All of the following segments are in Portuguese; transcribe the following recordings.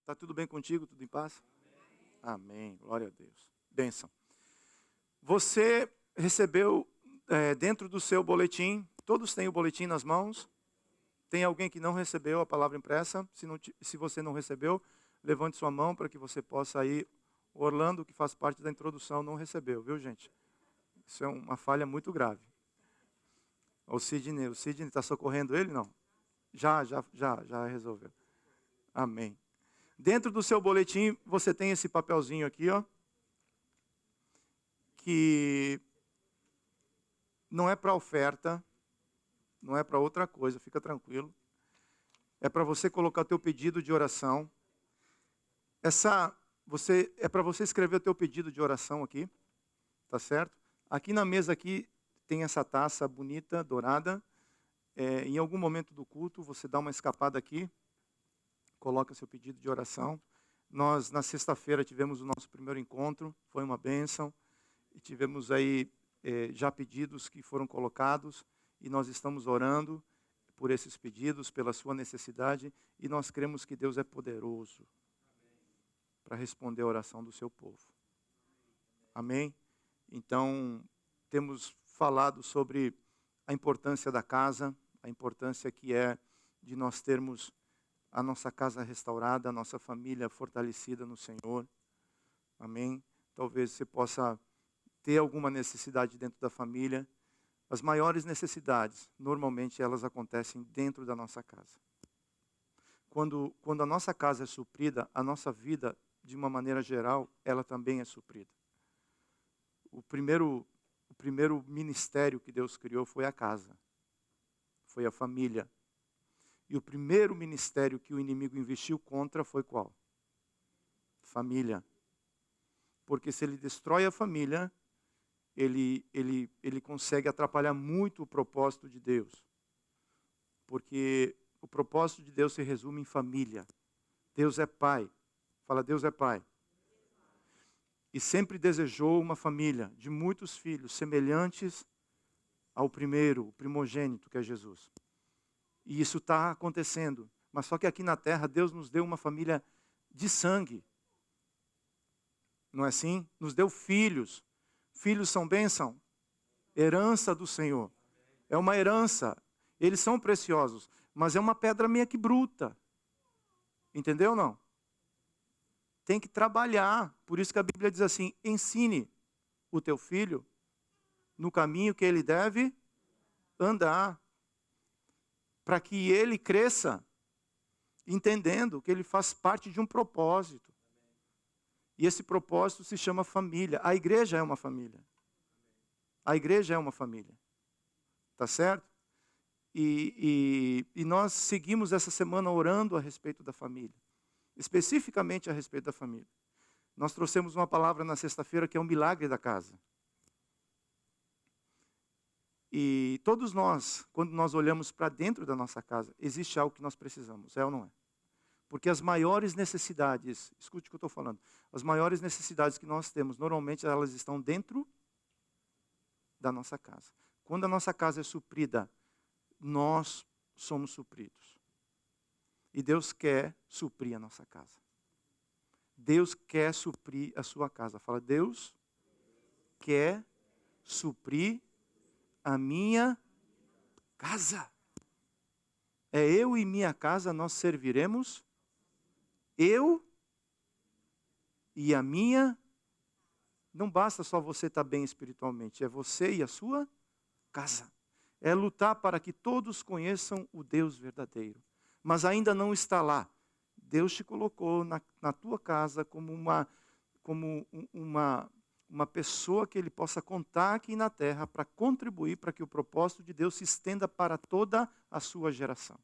Tá tudo bem contigo? Tudo em paz? Amém. Glória a Deus. Bênção. Você recebeu dentro do seu boletim, todos têm o boletim nas mãos? Tem alguém que não recebeu a palavra impressa? Se você não recebeu, levante sua mão para que você possa ir. Orlando, que faz parte da introdução, não recebeu, viu, gente? Isso é uma falha muito grave. O Sidney está socorrendo ele? Não. Já resolveu. Amém. Dentro do seu boletim, você tem esse papelzinho aqui, ó, que não é para oferta, não é para outra coisa, fica tranquilo. É para você colocar o teu pedido de oração. É para você escrever o teu pedido de oração aqui, tá certo? Aqui na mesa aqui tem essa taça bonita, dourada. Em algum momento do culto, você dá uma escapada aqui, coloca seu pedido de oração. Nós, na sexta-feira, tivemos o nosso primeiro encontro, foi uma bênção. E tivemos aí já pedidos que foram colocados, e nós estamos orando por esses pedidos, pela sua necessidade, e nós cremos que Deus é poderoso para responder a oração do seu povo. Amém? Então, temos falado sobre a importância da casa, a importância que é de nós termos a nossa casa restaurada, a nossa família fortalecida no Senhor. Amém? Talvez você possa ter alguma necessidade dentro da família. As maiores necessidades, normalmente, elas acontecem dentro da nossa casa. Quando a nossa casa é suprida, a nossa vida, de uma maneira geral, ela também é suprida. O primeiro ministério que Deus criou foi a casa, foi a família. E o primeiro ministério que o inimigo investiu contra foi qual? Família. Porque se ele destrói a família, ele consegue atrapalhar muito o propósito de Deus. Porque o propósito de Deus se resume em família. Deus é pai. Fala, Deus é pai. E sempre desejou uma família de muitos filhos, semelhantes ao primeiro, o primogênito, que é Jesus. E isso está acontecendo. Mas só que aqui na terra, Deus nos deu uma família de sangue. Não é assim? Nos deu filhos. Filhos são bênção, herança do Senhor. É uma herança. Eles são preciosos, mas é uma pedra meio que bruta. Entendeu ou não? Tem que trabalhar. Por isso que a Bíblia diz assim, ensine o teu filho no caminho que ele deve andar. Para que ele cresça, entendendo que ele faz parte de um propósito. E esse propósito se chama família. A igreja é uma família. A igreja é uma família. Tá certo? E nós seguimos essa semana orando a respeito da família. Especificamente a respeito da família. Nós trouxemos uma palavra na sexta-feira que é o milagre da casa. E todos nós, quando nós olhamos para dentro da nossa casa, existe algo que nós precisamos, é ou não é? Porque as maiores necessidades, escute o que eu estou falando, as maiores necessidades que nós temos, normalmente elas estão dentro da nossa casa. Quando a nossa casa é suprida, nós somos supridos. E Deus quer suprir a nossa casa. Deus quer suprir a sua casa. Fala, Deus quer suprir a minha casa. É eu e minha casa nós serviremos. Eu e a minha. Não basta só você estar bem espiritualmente. É você e a sua casa. É lutar para que todos conheçam o Deus verdadeiro. Mas ainda não está lá. Deus te colocou na tua casa como uma pessoa que Ele possa contar aqui na terra para contribuir para que o propósito de Deus se estenda para toda a sua geração.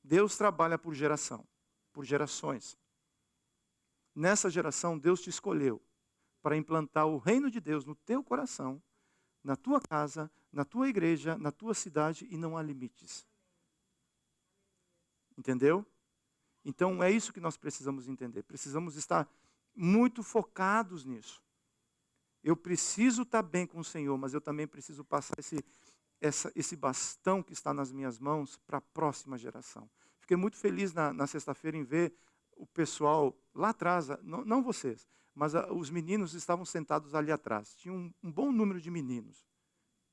Deus trabalha por geração, por gerações. Nessa geração, Deus te escolheu para implantar o reino de Deus no teu coração, na tua casa, na tua igreja, na tua cidade, e não há limites. Entendeu? Então é isso que nós precisamos entender. Precisamos estar muito focados nisso. Eu preciso estar bem com o Senhor, mas eu também preciso passar esse bastão que está nas minhas mãos para a próxima geração. Fiquei muito feliz na sexta-feira em ver o pessoal lá atrás, não vocês, mas os meninos estavam sentados ali atrás. Tinha um bom número de meninos,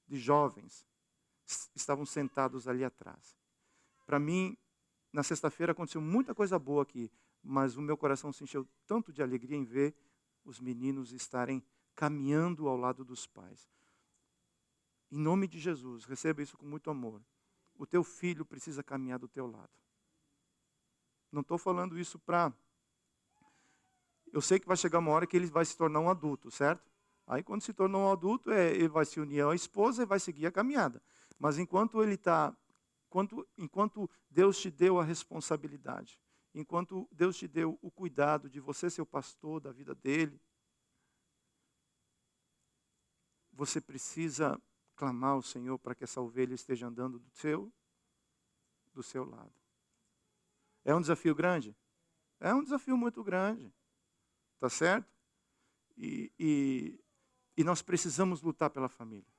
de jovens, estavam sentados ali atrás. Para mim, na sexta-feira aconteceu muita coisa boa aqui, mas o meu coração se encheu tanto de alegria em ver os meninos estarem caminhando ao lado dos pais. Em nome de Jesus, receba isso com muito amor. O teu filho precisa caminhar do teu lado. Não estou falando isso para... Eu sei que vai chegar uma hora que ele vai se tornar um adulto, certo? Aí quando se tornou um adulto, ele vai se unir à esposa e vai seguir a caminhada. Mas enquanto ele está... Enquanto Deus te deu a responsabilidade, enquanto Deus te deu o cuidado de você ser o pastor da vida dele, você precisa clamar ao Senhor para que essa ovelha esteja andando do seu lado. É um desafio grande? É um desafio muito grande. Tá certo? E nós precisamos lutar pela família.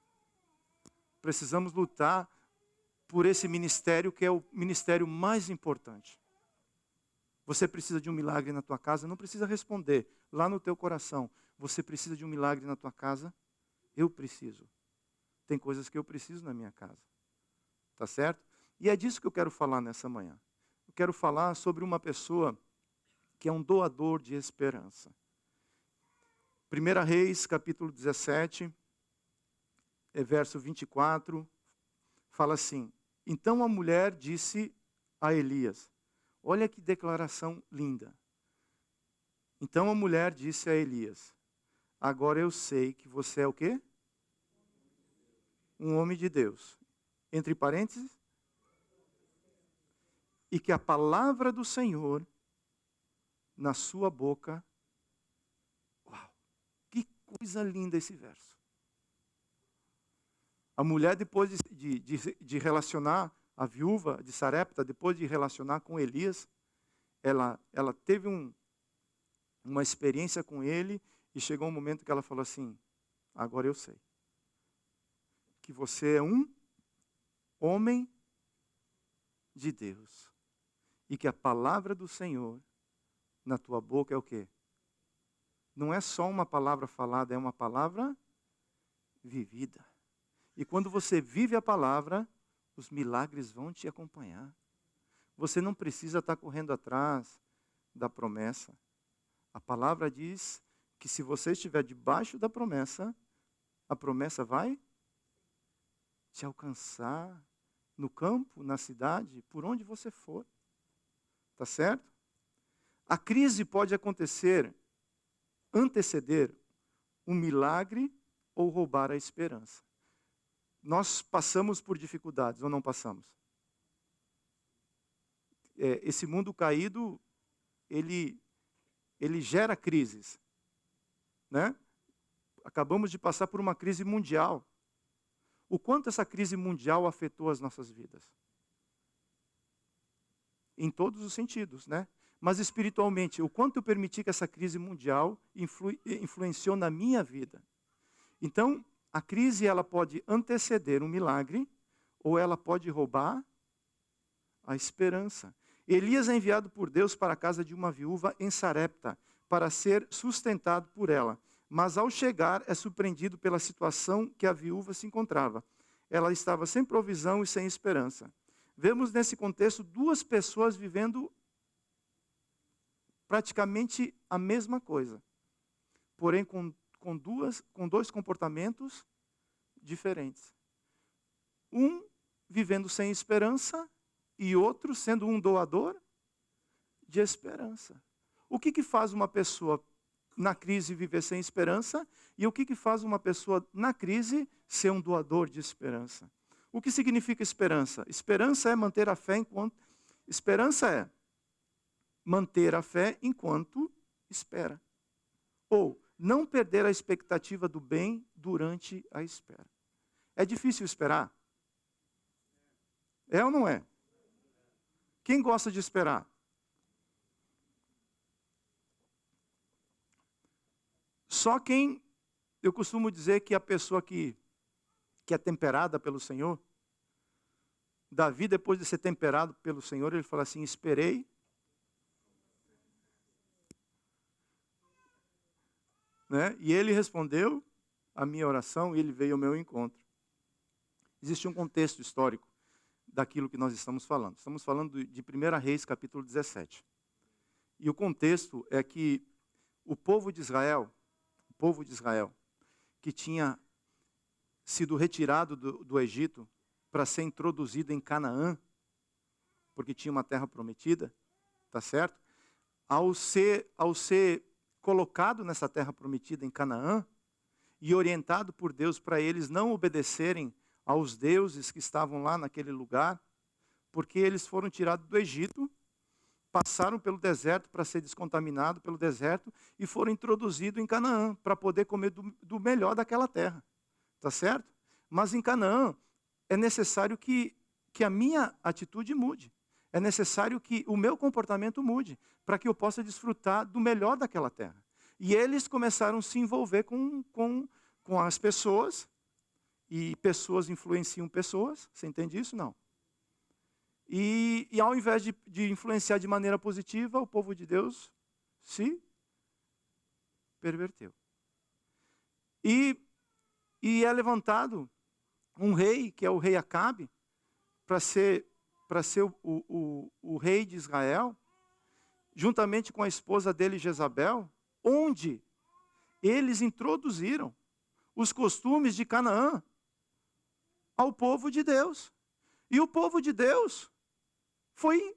Precisamos lutar por esse ministério que é o ministério mais importante. Você precisa de um milagre na tua casa? Não precisa responder lá no teu coração. Você precisa de um milagre na tua casa? Eu preciso. Tem coisas que eu preciso na minha casa. Tá certo? E é disso que eu quero falar nessa manhã. Eu quero falar sobre uma pessoa que é um doador de esperança. 1 Reis, capítulo 17, verso 24, fala assim: então a mulher disse a Elias, olha que declaração linda. Então a mulher disse a Elias, agora eu sei que você é o quê? Um homem de Deus. Entre parênteses, e que a palavra do Senhor na sua boca. Uau, que coisa linda esse verso. A mulher, depois de relacionar, a viúva de Sarepta, depois de relacionar com Elias, ela teve uma experiência com ele, e chegou um momento que ela falou assim, agora eu sei. Que você é um homem de Deus. E que a palavra do Senhor na tua boca é o quê? Não é só uma palavra falada, é uma palavra vivida. E quando você vive a palavra, os milagres vão te acompanhar. Você não precisa estar correndo atrás da promessa. A palavra diz que se você estiver debaixo da promessa, a promessa vai te alcançar no campo, na cidade, por onde você for. Tá certo? A crise pode anteceder um milagre ou roubar a esperança. Nós passamos por dificuldades ou não passamos? Esse mundo caído, ele gera crises, né? Acabamos de passar por uma crise mundial. O quanto essa crise mundial afetou as nossas vidas? Em todos os sentidos, né? Mas espiritualmente, o quanto eu permiti que essa crise mundial influenciou na minha vida? Então, a crise ela pode anteceder um milagre ou ela pode roubar a esperança. Elias é enviado por Deus para a casa de uma viúva em Sarepta para ser sustentado por ela. Mas ao chegar é surpreendido pela situação que a viúva se encontrava. Ela estava sem provisão e sem esperança. Vemos nesse contexto duas pessoas vivendo praticamente a mesma coisa, porém com dois comportamentos diferentes. Um vivendo sem esperança e outro sendo um doador de esperança. O que faz uma pessoa na crise viver sem esperança e o que faz uma pessoa na crise ser um doador de esperança? O que significa esperança? Esperança é manter a fé enquanto... Esperança é manter a fé enquanto espera. Ou não perder a expectativa do bem durante a espera. É difícil esperar? É ou não é? Quem gosta de esperar? Só quem, eu costumo dizer que a pessoa que é temperada pelo Senhor, Davi, depois de ser temperado pelo Senhor, ele fala assim, esperei né? E ele respondeu a minha oração e ele veio ao meu encontro. Existe um contexto histórico daquilo que nós estamos falando. Estamos falando de 1 Reis, capítulo 17. E o contexto é que o povo de Israel, que tinha sido retirado do Egito para ser introduzido em Canaã, porque tinha uma terra prometida, tá certo? Ao ser colocado nessa terra prometida em Canaã e orientado por Deus para eles não obedecerem aos deuses que estavam lá naquele lugar, porque eles foram tirados do Egito, passaram pelo deserto para ser descontaminados pelo deserto e foram introduzidos em Canaã para poder comer do melhor daquela terra, tá certo? Mas em Canaã é necessário que a minha atitude mude. É necessário que o meu comportamento mude, para que eu possa desfrutar do melhor daquela terra. E eles começaram a se envolver com as pessoas, e pessoas influenciam pessoas, você entende isso? Não. E ao invés de influenciar de maneira positiva, o povo de Deus se perverteu. E é levantado um rei, que é o rei Acabe, para ser o rei de Israel, juntamente com a esposa dele, Jezabel, onde eles introduziram os costumes de Canaã ao povo de Deus. E o povo de Deus foi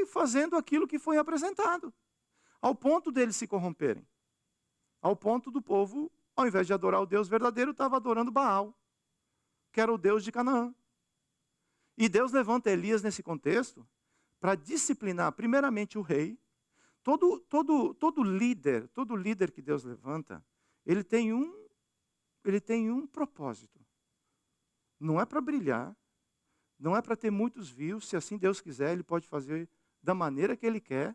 fazendo aquilo que foi apresentado, ao ponto deles se corromperem. Ao ponto do povo, ao invés de adorar o Deus verdadeiro, estava adorando Baal, que era o Deus de Canaã. E Deus levanta Elias nesse contexto para disciplinar primeiramente o rei. Todo líder que Deus levanta, ele tem um propósito. Não é para brilhar, não é para ter muitos views, se assim Deus quiser, ele pode fazer da maneira que ele quer,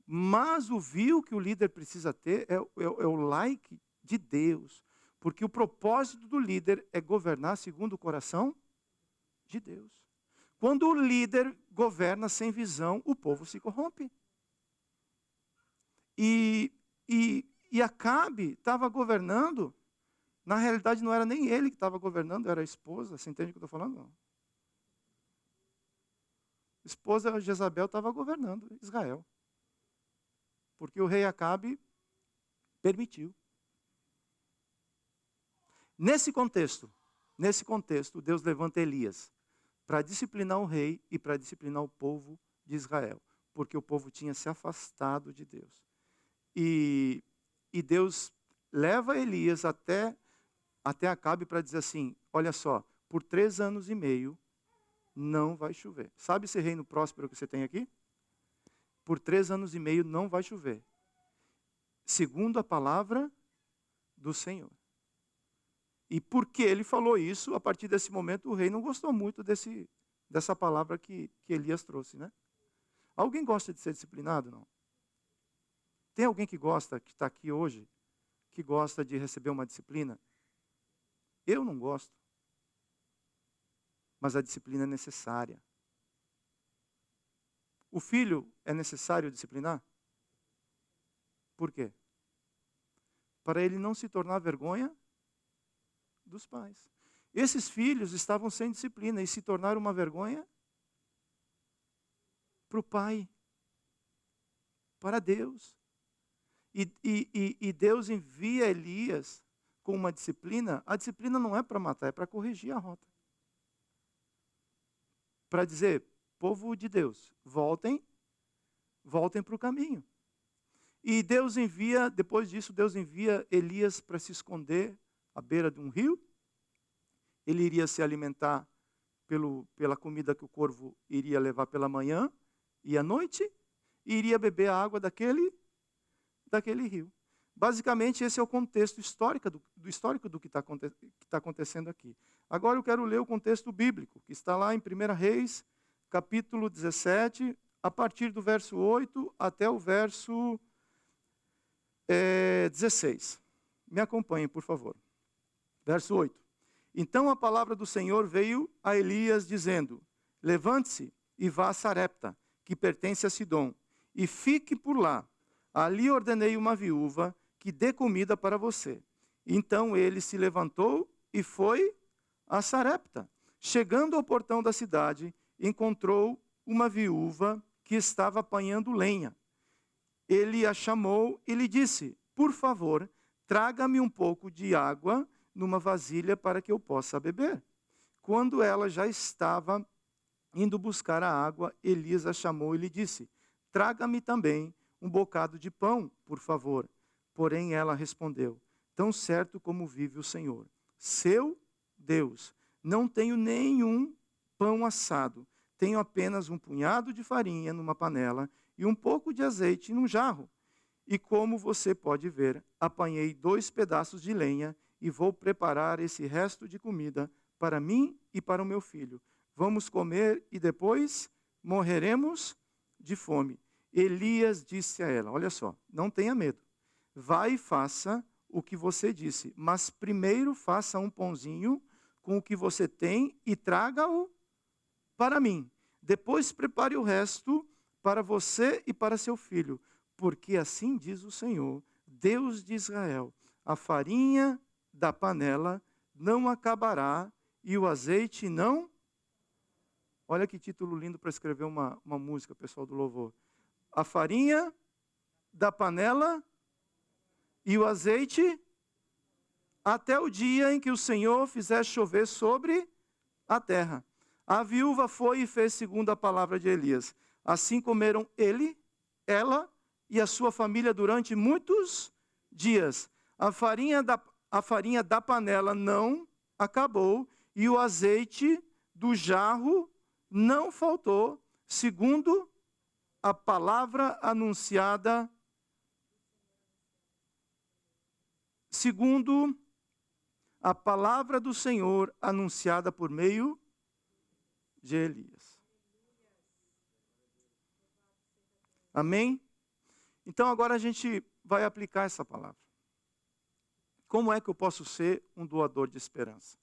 mas o view que o líder precisa ter é o like de Deus, porque o propósito do líder é governar segundo o coração de Deus. Quando o líder governa sem visão, o povo se corrompe. E Acabe estava governando, na realidade não era nem ele que estava governando, era a esposa, você entende o que eu estou falando? Não. A esposa Jezabel estava governando Israel, porque o rei Acabe permitiu. Nesse contexto, Deus levanta Elias para disciplinar o rei e para disciplinar o povo de Israel, porque o povo tinha se afastado de Deus. E Deus leva Elias até Acabe para dizer assim, olha só, por 3 anos e meio não vai chover. Sabe esse reino próspero que você tem aqui? Por 3 anos e meio não vai chover. Segundo a palavra do Senhor. E porque ele falou isso, a partir desse momento o rei não gostou muito dessa palavra que Elias trouxe, né? Alguém gosta de ser disciplinado? Não? Tem alguém que gosta, que está aqui hoje, que gosta de receber uma disciplina? Eu não gosto. Mas a disciplina é necessária. O filho é necessário disciplinar? Por quê? Para ele não se tornar vergonha dos pais. Esses filhos estavam sem disciplina e se tornaram uma vergonha para o pai, para Deus. E Deus envia Elias com uma disciplina. A disciplina não é para matar, é para corrigir a rota. Para dizer, povo de Deus, voltem para o caminho. E Deus envia, depois disso, Deus envia Elias para se esconder à beira de um rio. Ele iria se alimentar pela comida que o corvo iria levar pela manhã e à noite, e iria beber a água daquele rio. Basicamente, esse é o contexto histórico do que está acontecendo aqui. Agora eu quero ler o contexto bíblico, que está lá em 1 Reis, capítulo 17, a partir do verso 8 até o verso 16. Me acompanhem, por favor. Verso 8. Então a palavra do Senhor veio a Elias, dizendo, levante-se e vá a Sarepta, que pertence a Sidom, e fique por lá. Ali ordenei uma viúva que dê comida para você. Então ele se levantou e foi a Sarepta. Chegando ao portão da cidade, encontrou uma viúva que estava apanhando lenha. Ele a chamou e lhe disse: por favor, traga-me um pouco de água numa vasilha para que eu possa beber. Quando ela já estava indo buscar a água, Elias a chamou e lhe disse: traga-me também um bocado de pão, por favor. Porém ela respondeu: tão certo como vive o Senhor, seu Deus, não tenho nenhum pão assado. Tenho apenas um punhado de farinha numa panela e um pouco de azeite num jarro. E como você pode ver, apanhei 2 pedaços de lenha e vou preparar esse resto de comida para mim e para o meu filho. Vamos comer e depois morreremos de fome. Elias disse a ela: olha só, não tenha medo. Vai e faça o que você disse, mas primeiro faça um pãozinho com o que você tem e traga-o para mim. Depois prepare o resto para você e para seu filho, porque assim diz o Senhor, Deus de Israel: a farinha da panela não acabará e o azeite não... Olha que título lindo para escrever uma música, pessoal do louvor. A farinha da panela e o azeite até o dia em que o Senhor fizer chover sobre a terra. A viúva foi e fez segundo a palavra de Elias. Assim comeram ele, ela e a sua família durante muitos dias. A farinha da panela não acabou e o azeite do jarro não faltou, segundo a palavra anunciada, segundo a palavra do Senhor anunciada por meio de Elias. Amém? Então agora a gente vai aplicar essa palavra. Como é que eu posso ser um doador de esperança?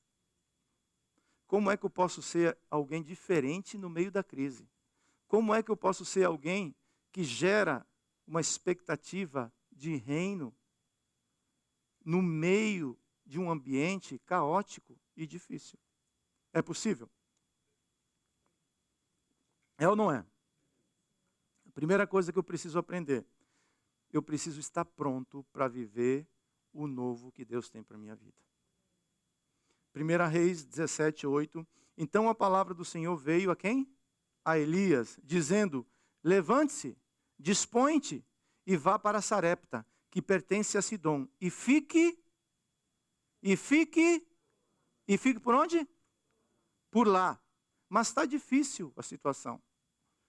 Como é que eu posso ser alguém diferente no meio da crise? Como é que eu posso ser alguém que gera uma expectativa de reino no meio de um ambiente caótico e difícil? É possível? É ou não é? A primeira coisa que eu preciso aprender: eu preciso estar pronto para viver o novo que Deus tem para a minha vida. 1 Reis 17:8. Então a palavra do Senhor veio a quem? A Elias, dizendo: levante-se, dispõe-te e vá para Sarepta, que pertence a Sidom, e fique por onde? Por lá. Mas está difícil a situação.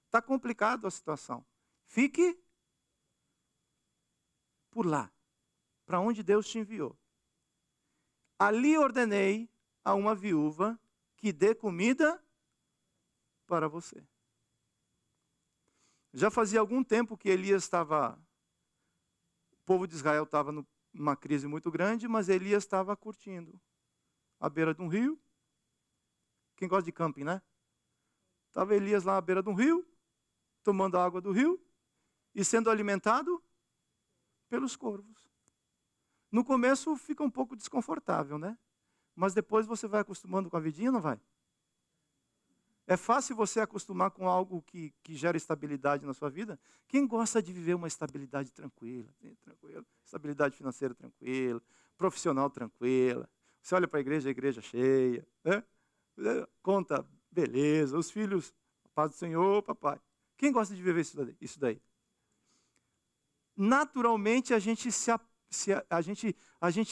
Está complicado a situação. Fique por lá, para onde Deus te enviou. Ali ordenei a uma viúva que dê comida para você. Já fazia algum tempo que Elias estava... O povo de Israel estava numa crise muito grande, mas Elias estava curtindo. À beira de um rio. Quem gosta de camping, né? Estava Elias lá à beira de um rio, tomando a água do rio e sendo alimentado pelos corvos. No começo fica um pouco desconfortável, né? Mas depois você vai acostumando com a vidinha, não vai? É fácil você acostumar com algo que gera estabilidade na sua vida? Quem gosta de viver uma estabilidade tranquila, estabilidade financeira tranquila, profissional tranquila. Você olha para a igreja cheia, né? Conta, beleza, os filhos, paz do Senhor, papai. Quem gosta de viver isso daí? Naturalmente a gente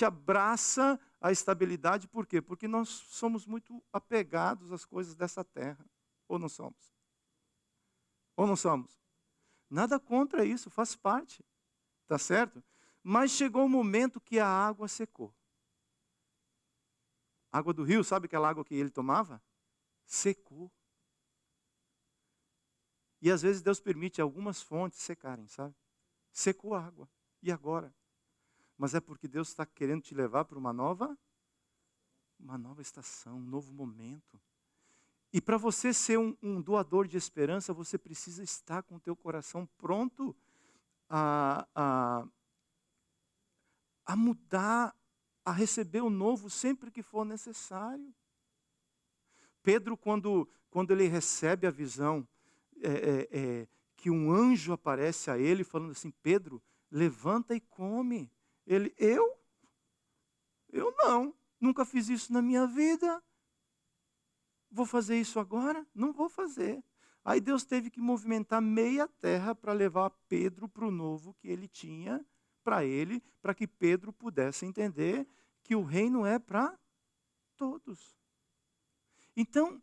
abraça a estabilidade. Por quê? Porque nós somos muito apegados às coisas dessa terra. Ou não somos? Ou não somos? Nada contra isso, faz parte. Tá certo? Mas chegou um momento que a água secou. Água do rio, sabe aquela água que ele tomava? Secou. E às vezes Deus permite algumas fontes secarem, sabe? Secou a água. E agora? Mas é porque Deus está querendo te levar para uma nova estação, um novo momento. E para você ser um doador de esperança, você precisa estar com o teu coração pronto a a mudar, a receber o novo sempre que for necessário. Pedro, quando ele recebe a visão, que um anjo aparece a ele, falando assim, Pedro, levanta e come. Ele, eu não, nunca fiz isso na minha vida. Vou fazer isso agora? Não vou fazer. Aí Deus teve que movimentar meia terra para levar Pedro para o novo que ele tinha para ele, para que Pedro pudesse entender que o reino é para todos. Então,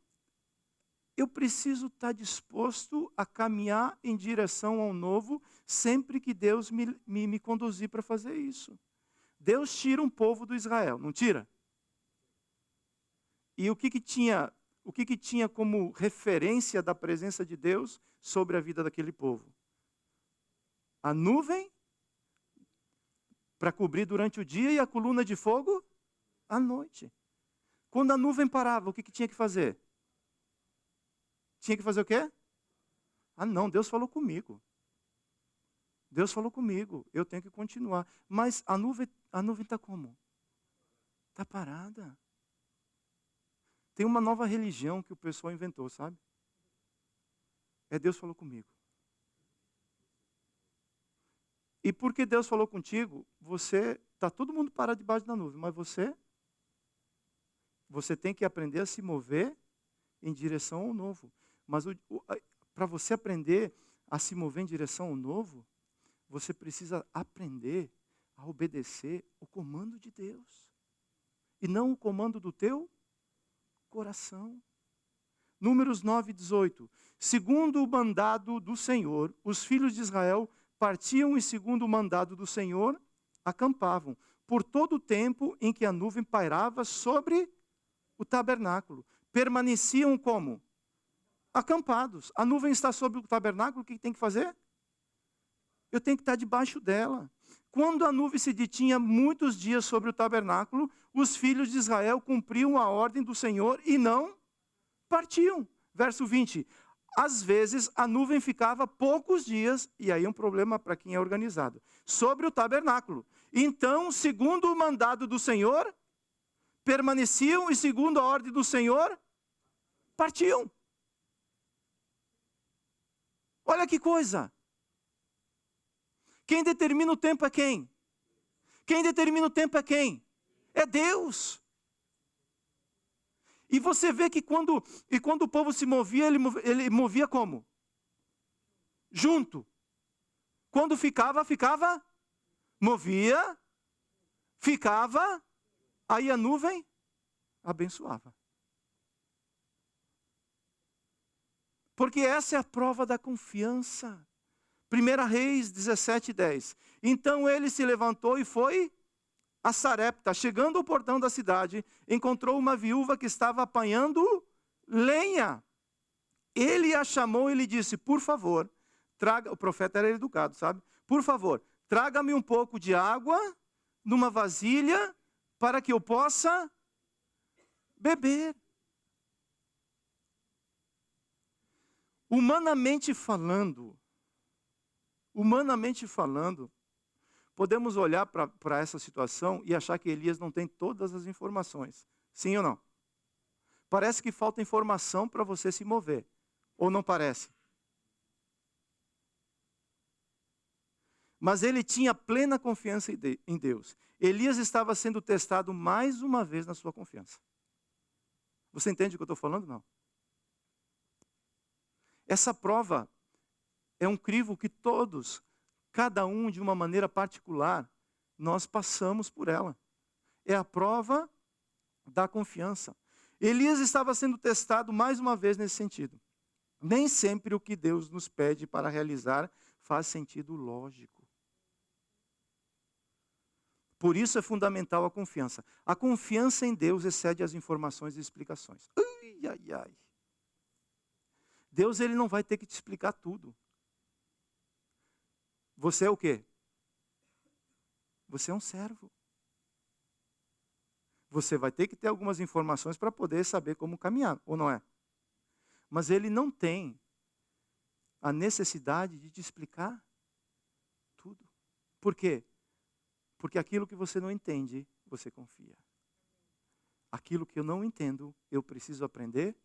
eu preciso estar disposto a caminhar em direção ao novo, sempre que Deus me conduzir para fazer isso. Deus tira um povo do Israel, não tira? E o que tinha como referência da presença de Deus sobre a vida daquele povo? A nuvem para cobrir durante o dia e a coluna de fogo à noite. Quando a nuvem parava, o que tinha que fazer? Tinha que fazer o quê? Ah, não, Deus falou comigo. Deus falou comigo, eu tenho que continuar. Mas a nuvem está como? Está parada. Tem uma nova religião que o pessoal inventou, sabe? Deus falou comigo. E porque Deus falou contigo, está todo mundo parado debaixo da nuvem, mas você tem que aprender a se mover em direção ao novo. Mas para você aprender a se mover em direção ao novo, você precisa aprender a obedecer o comando de Deus. E não o comando do teu coração. Números 9:18. Segundo o mandado do Senhor, os filhos de Israel partiam e segundo o mandado do Senhor, acampavam, por todo o tempo em que a nuvem pairava sobre o tabernáculo. Permaneciam como? Acampados. A nuvem está sobre o tabernáculo, o que tem que fazer? Eu tenho que estar debaixo dela. Quando a nuvem se detinha muitos dias sobre o tabernáculo, os filhos de Israel cumpriam a ordem do Senhor e não partiam. Verso 20. Às vezes a nuvem ficava poucos dias, e aí é um problema para quem é organizado, sobre o tabernáculo. Então, segundo o mandado do Senhor, permaneciam e segundo a ordem do Senhor, partiam. Olha que coisa. Quem determina o tempo é quem? Quem determina o tempo é quem? É Deus. E você vê que quando o povo se movia, ele movia como? Junto. Quando ficava, movia, ficava, aí a nuvem abençoava. Porque essa é a prova da confiança. 1 Reis 17:10. Então ele se levantou e foi a Sarepta. Chegando ao portão da cidade, encontrou uma viúva que estava apanhando lenha. Ele a chamou e lhe disse, por favor, traga... O profeta era educado, sabe? Por favor, traga-me um pouco de água numa vasilha para que eu possa beber. Humanamente falando, podemos olhar para essa situação e achar que Elias não tem todas as informações. Sim ou não? Parece que falta informação para você se mover. Ou não parece? Mas ele tinha plena confiança em Deus. Elias estava sendo testado mais uma vez na sua confiança. Você entende o que eu estou falando? Não. Essa prova é um crivo que todos, cada um de uma maneira particular, nós passamos por ela. É a prova da confiança. Elias estava sendo testado mais uma vez nesse sentido. Nem sempre o que Deus nos pede para realizar faz sentido lógico. Por isso é fundamental a confiança. A confiança em Deus excede as informações e explicações. Ai, ai, ai. Deus, ele não vai ter que te explicar tudo. Você é o quê? Você é um servo. Você vai ter que ter algumas informações para poder saber como caminhar, ou não é? Mas ele não tem a necessidade de te explicar tudo. Por quê? Porque aquilo que você não entende, você confia. Aquilo que eu não entendo, eu preciso aprender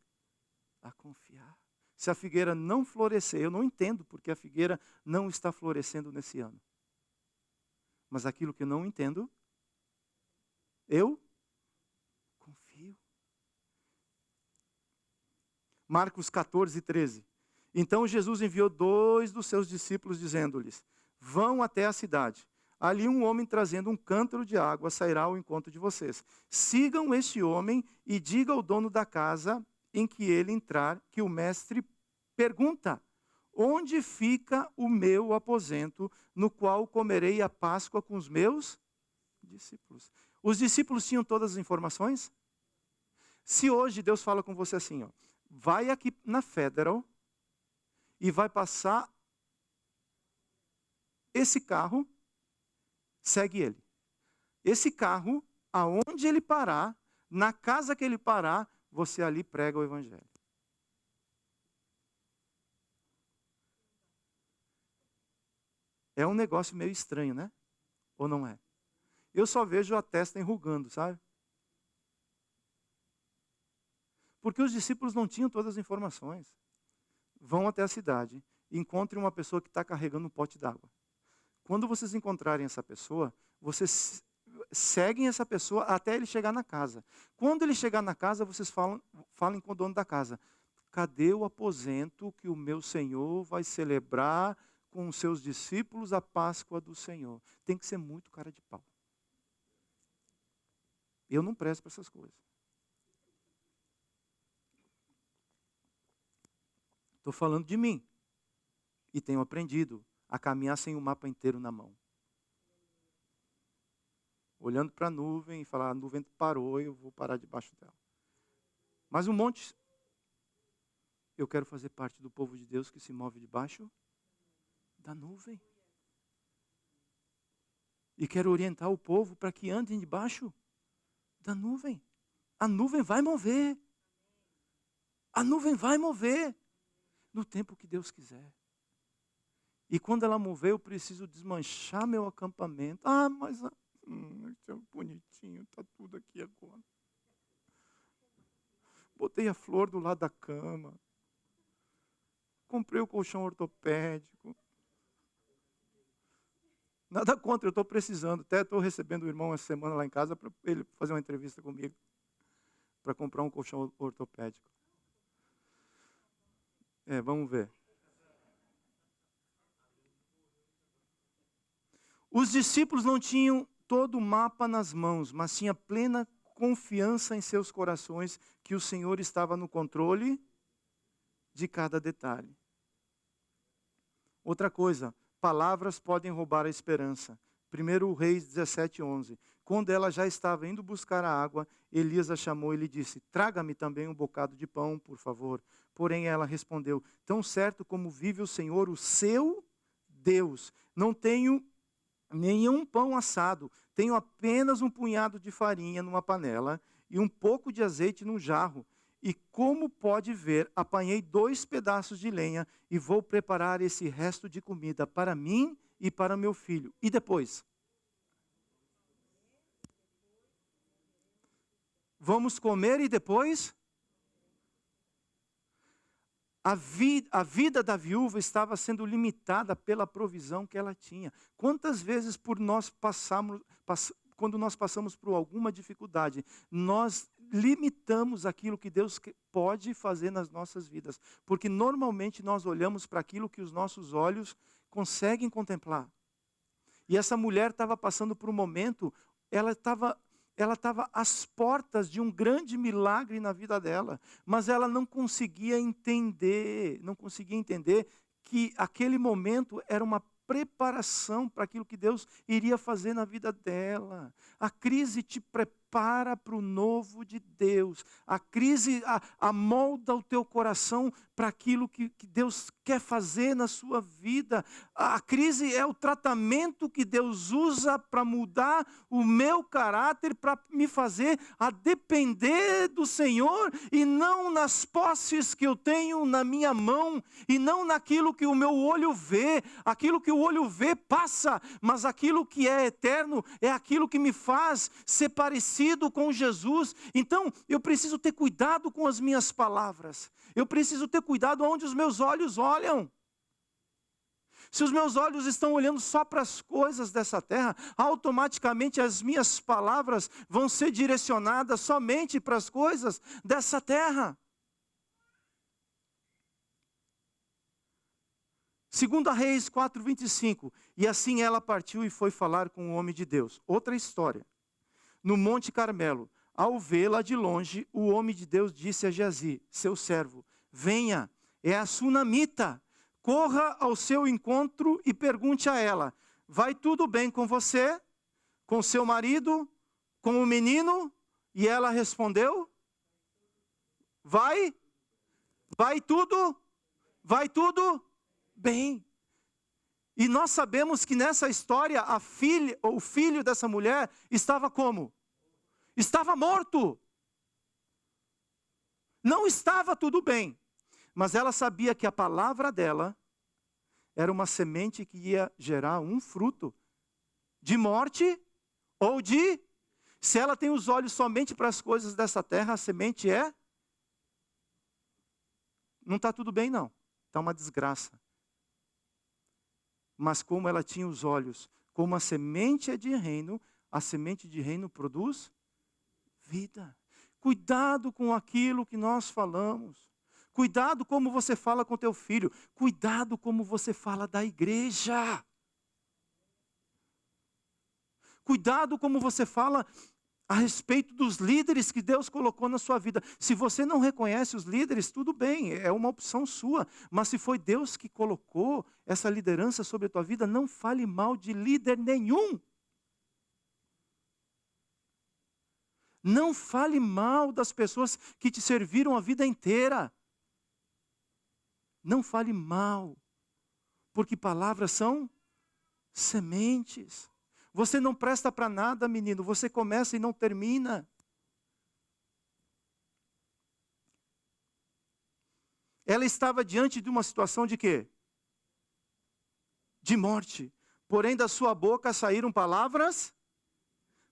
a confiar. Se a figueira não florescer, eu não entendo porque a figueira não está florescendo nesse ano. Mas aquilo que eu não entendo, eu confio. Marcos 14, 13. Então Jesus enviou 2 dos seus discípulos, dizendo-lhes: vão até a cidade. Ali um homem trazendo um cântaro de água sairá ao encontro de vocês. Sigam este homem e diga ao dono da casa em que ele entrar, que o mestre pergunta: onde fica o meu aposento, no qual comerei a Páscoa com os meus discípulos? Os discípulos tinham todas as informações? Se hoje Deus fala com você assim, ó, vai aqui na Federal e vai passar esse carro, segue ele. Esse carro, aonde ele parar, na casa que ele parar, você ali prega o evangelho. É um negócio meio estranho, né? Ou não é? Eu só vejo a testa enrugando, sabe? Porque os discípulos não tinham todas as informações. Vão até a cidade, encontrem uma pessoa que está carregando um pote d'água. Quando vocês encontrarem essa pessoa, vocês seguem essa pessoa até ele chegar na casa. Quando ele chegar na casa, vocês falem com o dono da casa: cadê o aposento que o meu Senhor vai celebrar com os seus discípulos a Páscoa do Senhor? Tem que ser muito cara de pau. Eu não presto para essas coisas. Estou falando de mim. E tenho aprendido a caminhar sem o mapa inteiro na mão. Olhando para a nuvem e falar: a nuvem parou, eu vou parar debaixo dela. Mas um monte, eu quero fazer parte do povo de Deus que se move debaixo da nuvem. E quero orientar o povo para que andem debaixo da nuvem. A nuvem vai mover. A nuvem vai mover no tempo que Deus quiser. E quando ela mover, eu preciso desmanchar meu acampamento. Ah, mas isso é bonitinho, está tudo aqui agora. Botei a flor do lado da cama. Comprei o colchão ortopédico. Nada contra, eu estou precisando. Até estou recebendo o irmão essa semana lá em casa para ele fazer uma entrevista comigo. Para comprar um colchão ortopédico. Vamos ver. Os discípulos não tinham todo o mapa nas mãos, mas tinham plena confiança em seus corações que o Senhor estava no controle de cada detalhe. Outra coisa, palavras podem roubar a esperança. 1 Reis 17:11. Quando ela já estava indo buscar a água, Elias a chamou e lhe disse: traga-me também um bocado de pão, por favor. Porém ela respondeu: tão certo como vive o Senhor, o seu Deus, não tenho nenhum pão assado, tenho apenas um punhado de farinha numa panela e um pouco de azeite num jarro. E como pode ver, apanhei 2 pedaços de lenha e vou preparar esse resto de comida para mim e para meu filho. E depois? Vamos comer e depois? A vida da viúva estava sendo limitada pela provisão que ela tinha. Quantas vezes quando nós passamos por alguma dificuldade, nós limitamos aquilo que Deus pode fazer nas nossas vidas. Porque normalmente nós olhamos para aquilo que os nossos olhos conseguem contemplar. E essa mulher estava passando por um momento, ela estava às portas de um grande milagre na vida dela, mas ela não conseguia entender que aquele momento era uma preparação para aquilo que Deus iria fazer na vida dela. A crise te prepara prepara para o novo de Deus. A crise amolda o teu coração para aquilo que Deus quer fazer na sua vida. A crise é o tratamento que Deus usa para mudar o meu caráter, para me fazer a depender do Senhor e não nas posses que eu tenho na minha mão e não naquilo que o meu olho vê. Aquilo que o olho vê passa, mas aquilo que é eterno é aquilo que me faz ser parecido com Jesus. Então, eu preciso ter cuidado com as minhas palavras. Eu preciso ter cuidado onde os meus olhos olham. Se os meus olhos estão olhando só para as coisas dessa terra, automaticamente as minhas palavras vão ser direcionadas somente para as coisas dessa terra. 2 Reis 4:25, e assim ela partiu e foi falar com o homem de Deus. Outra história. No Monte Carmelo, ao vê-la de longe, o homem de Deus disse a Geazi, seu servo, venha, é a sunamita, corra ao seu encontro e pergunte a ela, vai tudo bem com você, com seu marido, com o menino? E ela respondeu, vai tudo bem. E nós sabemos que nessa história, o filho dessa mulher estava como? Estava morto. Não estava tudo bem. Mas ela sabia que a palavra dela era uma semente que ia gerar um fruto de morte ou de... Se ela tem os olhos somente para as coisas dessa terra, a semente não está tudo bem não. Está uma desgraça. Mas como ela tinha os olhos, como a semente é de reino, a semente de reino produz vida. Cuidado com aquilo que nós falamos. Cuidado como você fala com teu filho. Cuidado como você fala da igreja. Cuidado como você fala a respeito dos líderes que Deus colocou na sua vida. Se você não reconhece os líderes, tudo bem, é uma opção sua. Mas se foi Deus que colocou essa liderança sobre a tua vida, não fale mal de líder nenhum. Não fale mal das pessoas que te serviram a vida inteira. Não fale mal, porque palavras são sementes. Você não presta para nada, menino. Você começa e não termina. Ela estava diante de uma situação de quê? De morte. Porém, da sua boca saíram palavras.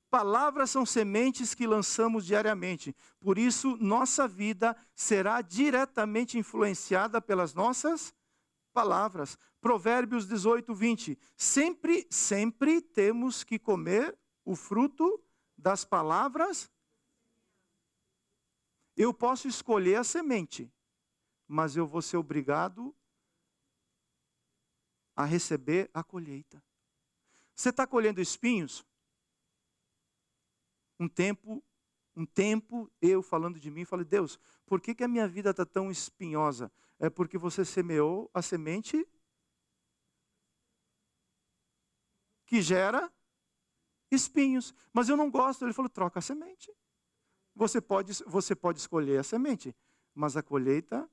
Palavras são sementes que lançamos diariamente. Por isso, nossa vida será diretamente influenciada pelas nossas palavras. Provérbios 18:20. Sempre temos que comer o fruto das palavras. Eu posso escolher a semente, mas eu vou ser obrigado a receber a colheita. Você está colhendo espinhos? Um tempo, eu falando de mim, falei, Deus, por que a minha vida está tão espinhosa? É porque você semeou a semente que gera espinhos. Mas eu não gosto. Ele falou, troca a semente. Você pode escolher a semente, mas a colheita,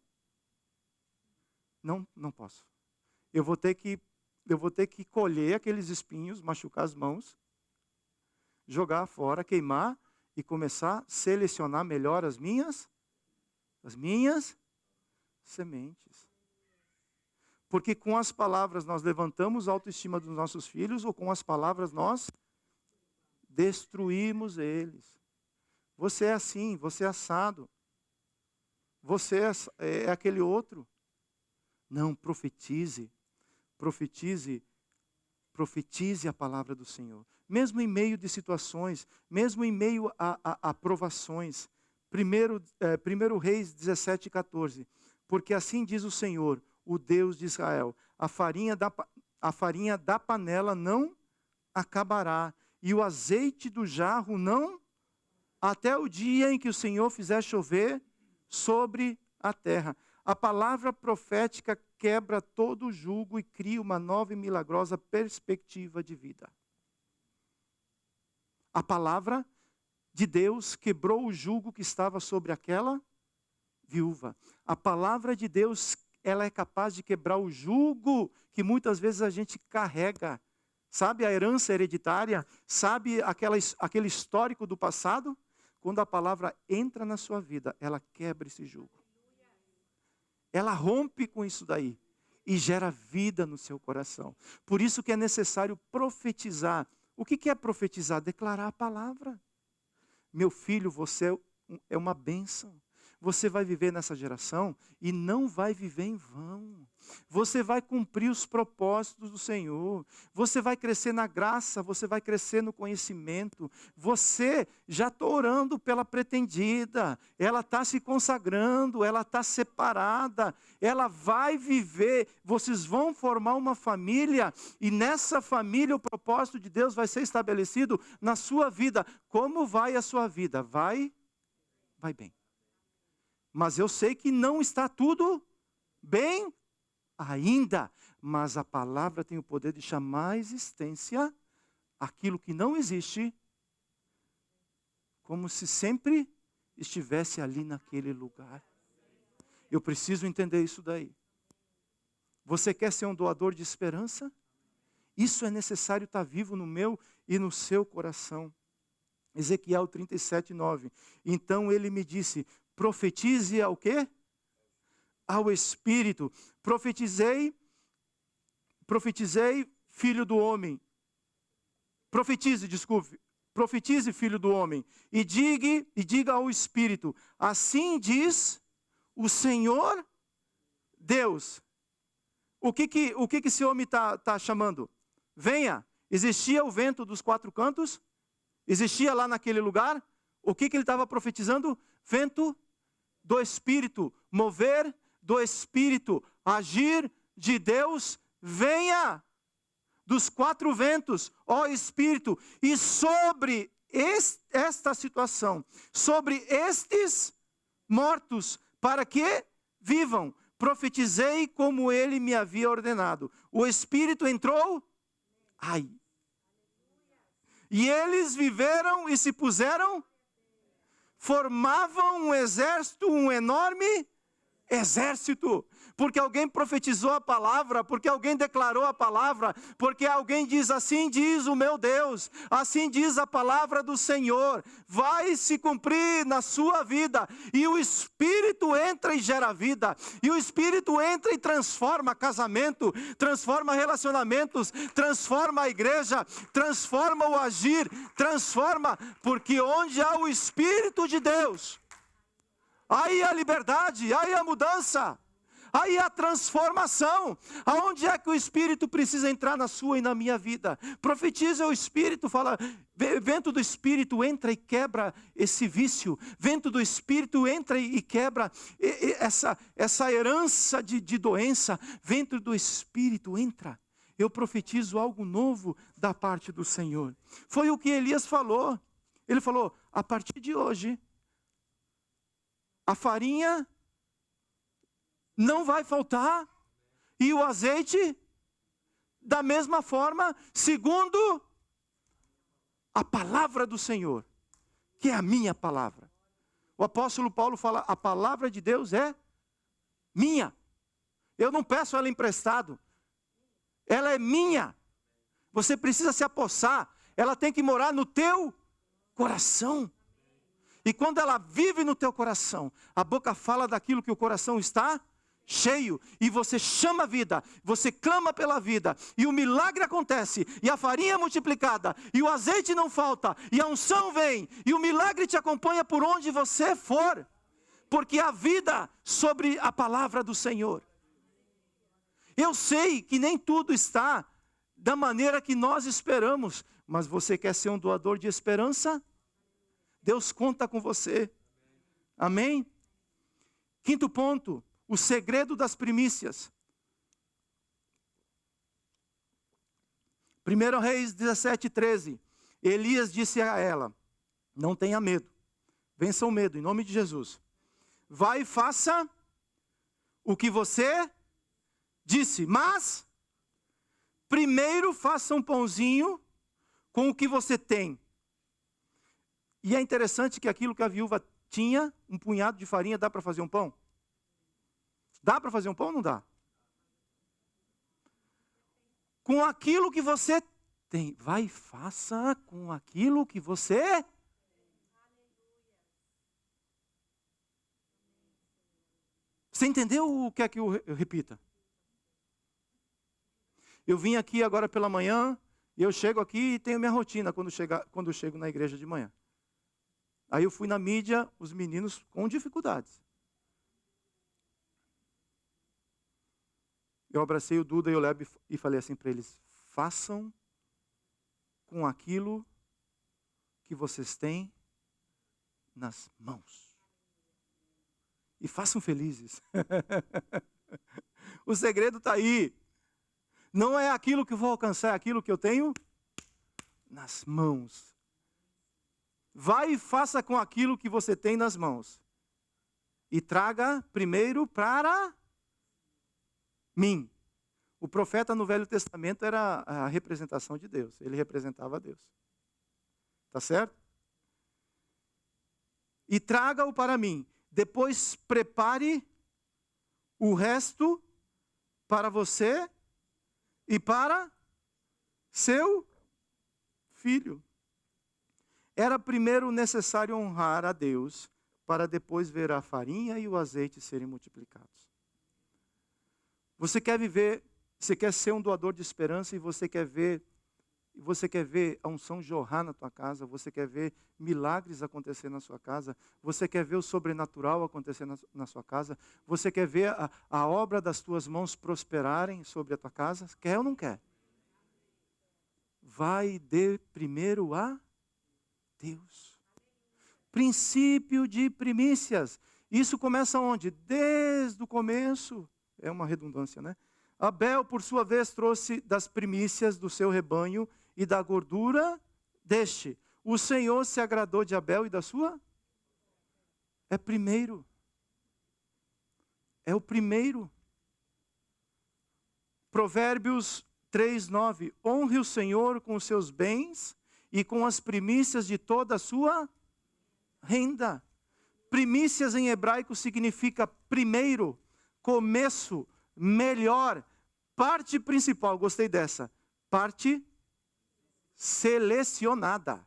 não posso. Eu vou ter que colher aqueles espinhos, machucar as mãos, jogar fora, queimar e começar a selecionar melhor as minhas sementes. Porque com as palavras nós levantamos a autoestima dos nossos filhos ou com as palavras nós destruímos eles. Você é assim, você é assado. Você é aquele outro. Não, profetize a palavra do Senhor. Mesmo em meio de situações, mesmo em meio a provações. 1 Reis 17:14. Porque assim diz o Senhor, o Deus de Israel, a farinha da panela não acabará, e o azeite do jarro não, até o dia em que o Senhor fizer chover sobre a terra. A palavra profética quebra todo o jugo e cria uma nova e milagrosa perspectiva de vida. A palavra de Deus quebrou o jugo que estava sobre aquela viúva. A palavra de Deus, ela é capaz de quebrar o jugo que muitas vezes a gente carrega. Sabe a herança hereditária? Sabe aquele histórico do passado? Quando a palavra entra na sua vida, ela quebra esse jugo. Ela rompe com isso daí e gera vida no seu coração. Por isso que é necessário profetizar. O que é profetizar? Declarar a palavra. Meu filho, você é uma bênção. Você vai viver nessa geração e não vai viver em vão. Você vai cumprir os propósitos do Senhor. Você vai crescer na graça, você vai crescer no conhecimento. Você já está orando pela pretendida. Ela está se consagrando, ela está separada. Ela vai viver, vocês vão formar uma família. E nessa família o propósito de Deus vai ser estabelecido na sua vida. Como vai a sua vida? Vai bem. Mas eu sei que não está tudo bem ainda. Mas a palavra tem o poder de chamar à existência aquilo que não existe, como se sempre estivesse ali naquele lugar. Eu preciso entender isso daí. Você quer ser um doador de esperança? Isso é necessário estar vivo no meu e no seu coração. Ezequiel 37:9. Então ele me disse: profetize ao quê? Ao Espírito. Profetizei, filho do homem. Profetize, filho do homem. E diga ao Espírito: assim diz o Senhor Deus. O que esse homem está chamando? Venha. Existia o vento dos quatro cantos? Existia lá naquele lugar? O que ele estava profetizando? Vento do Espírito, mover do Espírito, agir de Deus, venha dos quatro ventos, ó Espírito, e sobre esta situação, sobre estes mortos, para que vivam. Profetizei como ele me havia ordenado. O Espírito entrou, e eles viveram e se puseram, formavam um exército, um enorme exército. Porque alguém profetizou a palavra, porque alguém declarou a palavra, porque alguém diz: assim diz o meu Deus, assim diz a palavra do Senhor, vai se cumprir na sua vida. E o Espírito entra e gera vida, e o Espírito entra e transforma casamento, transforma relacionamentos, transforma a igreja, transforma o agir, transforma, porque onde há o Espírito de Deus, aí a liberdade, aí a mudança, aí a transformação. Aonde é que o Espírito precisa entrar na sua e na minha vida? Profetiza o Espírito, fala: vento do Espírito entra e quebra esse vício. Vento do Espírito entra e quebra essa herança de doença. Vento do Espírito entra. Eu profetizo algo novo da parte do Senhor. Foi o que Elias falou. Ele falou: a partir de hoje, a farinha não vai faltar, e o azeite, da mesma forma, segundo a palavra do Senhor, que é a minha palavra. O apóstolo Paulo fala: a palavra de Deus é minha. Eu não peço ela emprestado, ela é minha. Você precisa se apossar, ela tem que morar no teu coração. E quando ela vive no teu coração, a boca fala daquilo que o coração está cheio, e você chama a vida, você clama pela vida, e o milagre acontece, e a farinha é multiplicada, e o azeite não falta, e a unção vem, e o milagre te acompanha por onde você for, porque há vida sobre a palavra do Senhor. Eu sei que nem tudo está da maneira que nós esperamos, mas você quer ser um doador de esperança? Deus conta com você. Amém? Quinto ponto: o segredo das primícias. 1 Reis 17:13. Elias disse a ela: não tenha medo, vença o medo, em nome de Jesus. Vai e faça o que você disse, mas primeiro faça um pãozinho com o que você tem. E é interessante que aquilo que a viúva tinha, um punhado de farinha, dá para fazer um pão? Dá para fazer um pão ou não dá? Com aquilo que você tem. Vai e faça com aquilo que você... Você entendeu o que é que eu repita? Eu vim aqui agora pela manhã, e eu chego aqui e tenho minha rotina quando eu chego na igreja de manhã. Aí eu fui na mídia, os meninos com dificuldades. Eu abracei o Duda e o Leb e falei assim para eles: façam com aquilo que vocês têm nas mãos. E façam felizes. O segredo está aí. Não é aquilo que vou alcançar, é aquilo que eu tenho nas mãos. Vai e faça com aquilo que você tem nas mãos. E traga primeiro para mim. O profeta no Velho Testamento era a representação de Deus. Ele representava Deus. Tá certo? E traga-o para mim. Depois prepare o resto para você e para seu filho. Era primeiro necessário honrar a Deus, para depois ver a farinha e o azeite serem multiplicados. Você quer viver, você quer ser um doador de esperança e você quer ver a unção jorrar na tua casa, você quer ver milagres acontecer na sua casa, você quer ver o sobrenatural acontecer na sua casa, você quer ver a obra das tuas mãos prosperarem sobre a tua casa, quer ou não quer? Vai e dê primeiro a Deus. Princípio de primícias. Isso começa onde? Desde o começo. É uma redundância, né? Abel, por sua vez, trouxe das primícias do seu rebanho e da gordura deste. O Senhor se agradou de Abel e da sua? É primeiro. É o primeiro. Provérbios 3:9. Honre o Senhor com os seus bens e com as primícias de toda a sua renda. Primícias em hebraico significa primeiro, começo, melhor, parte principal. Gostei dessa. Parte selecionada.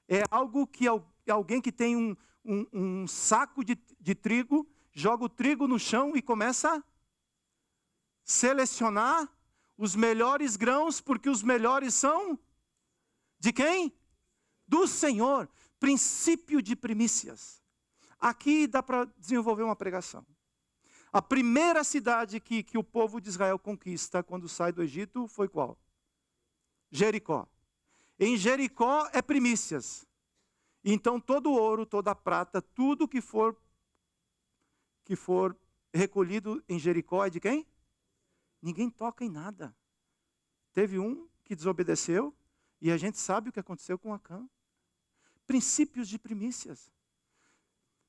É algo que alguém que tem um saco de trigo, joga o trigo no chão e começa a selecionar os melhores grãos, porque os melhores são de quem? Do Senhor. Princípio de primícias. Aqui dá para desenvolver uma pregação. A primeira cidade que o povo de Israel conquista quando sai do Egito foi qual? Jericó. Em Jericó é primícias. Então todo o ouro, toda a prata, tudo que for recolhido em Jericó é de quem? Ninguém toca em nada. Teve um que desobedeceu e a gente sabe o que aconteceu com Acã. Princípios de primícias.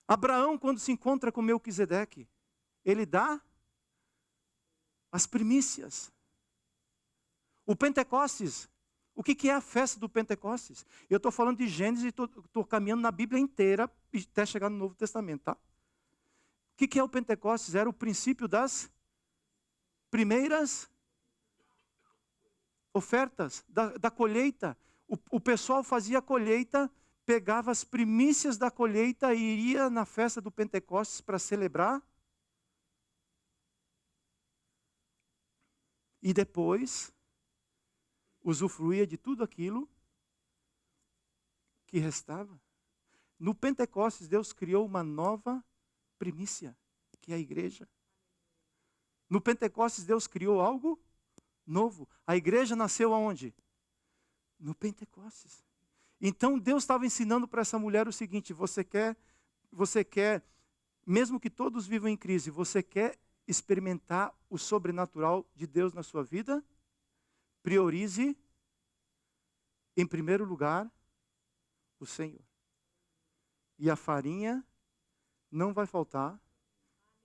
Abraão, quando se encontra com Melquisedeque, ele dá as primícias. O Pentecostes, o que é a festa do Pentecostes? Eu estou falando de Gênesis e estou caminhando na Bíblia inteira até chegar no Novo Testamento, tá? O que é o Pentecostes? Era o princípio das primeiras ofertas, da colheita. O pessoal fazia a colheita, pegava as primícias da colheita e iria na festa do Pentecostes para celebrar. E depois usufruía de tudo aquilo que restava. No Pentecostes, Deus criou uma nova primícia, que é a igreja. No Pentecostes, Deus criou algo novo. A igreja nasceu aonde? No Pentecostes. Então, Deus estava ensinando para essa mulher o seguinte: você quer, mesmo que todos vivam em crise, você quer experimentar o sobrenatural de Deus na sua vida? Priorize, em primeiro lugar, o Senhor. E a farinha não vai faltar,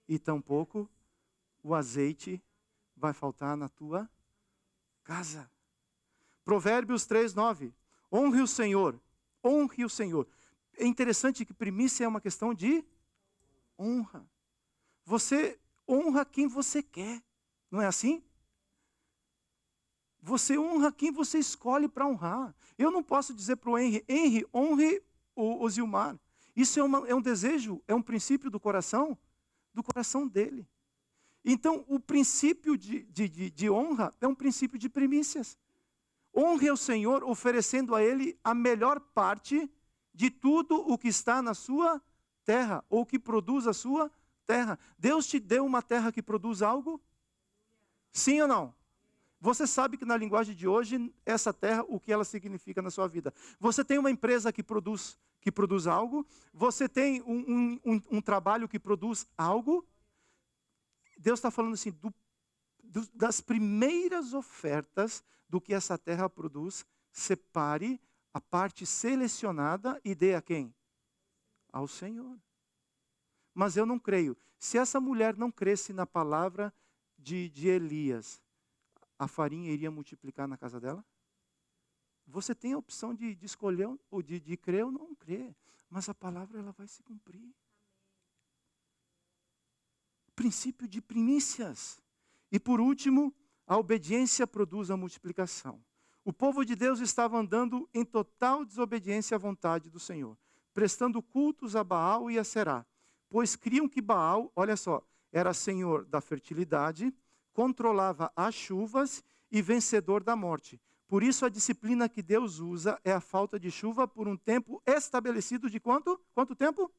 e tampouco o azeite vai faltar na tua casa. Provérbios 3:9. Honre o Senhor honre o Senhor. É interessante que primícia é uma questão de honra. Você honra quem você quer, não é assim? Você honra quem você escolhe para honrar. Eu não posso dizer para o Henry, honre o Zilmar. Isso é um desejo, é um princípio do coração dele. Então, o princípio de honra é um princípio de primícias. Honre ao Senhor oferecendo a Ele a melhor parte de tudo o que está na sua terra, ou que produz a sua terra. Deus te deu uma terra que produz algo? Sim ou não? Você sabe que na linguagem de hoje, essa terra, o que ela significa na sua vida. Você tem uma empresa que produz algo, você tem um trabalho que produz algo. Deus está falando assim, das primeiras ofertas do que essa terra produz, separe a parte selecionada e dê a quem? Ao Senhor. Mas eu não creio. Se essa mulher não cresce na palavra de Elias, a farinha iria multiplicar na casa dela? Você tem a opção de escolher, ou de crer ou não crer. Mas a palavra ela vai se cumprir. Princípio de primícias. E por último, a obediência produz a multiplicação. O povo de Deus estava andando em total desobediência à vontade do Senhor, prestando cultos a Baal e a Será, pois criam que Baal, olha só, era senhor da fertilidade, controlava as chuvas e vencedor da morte. Por isso a disciplina que Deus usa é a falta de chuva por um tempo estabelecido de quanto? Quanto tempo?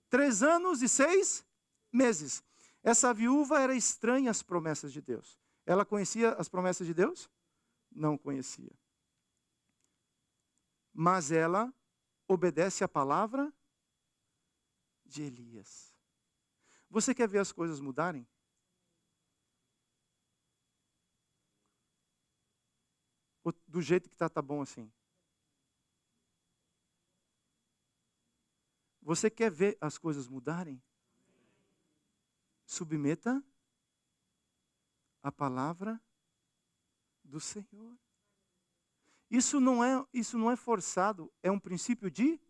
3 anos e 6 meses. Essa viúva era estranha às promessas de Deus. Ela conhecia as promessas de Deus? Não conhecia. Mas ela obedece à palavra de Elias. Você quer ver as coisas mudarem? Ou do jeito que está bom assim? Você quer ver as coisas mudarem? Submeta a palavra do Senhor. Isso não é forçado, é um princípio de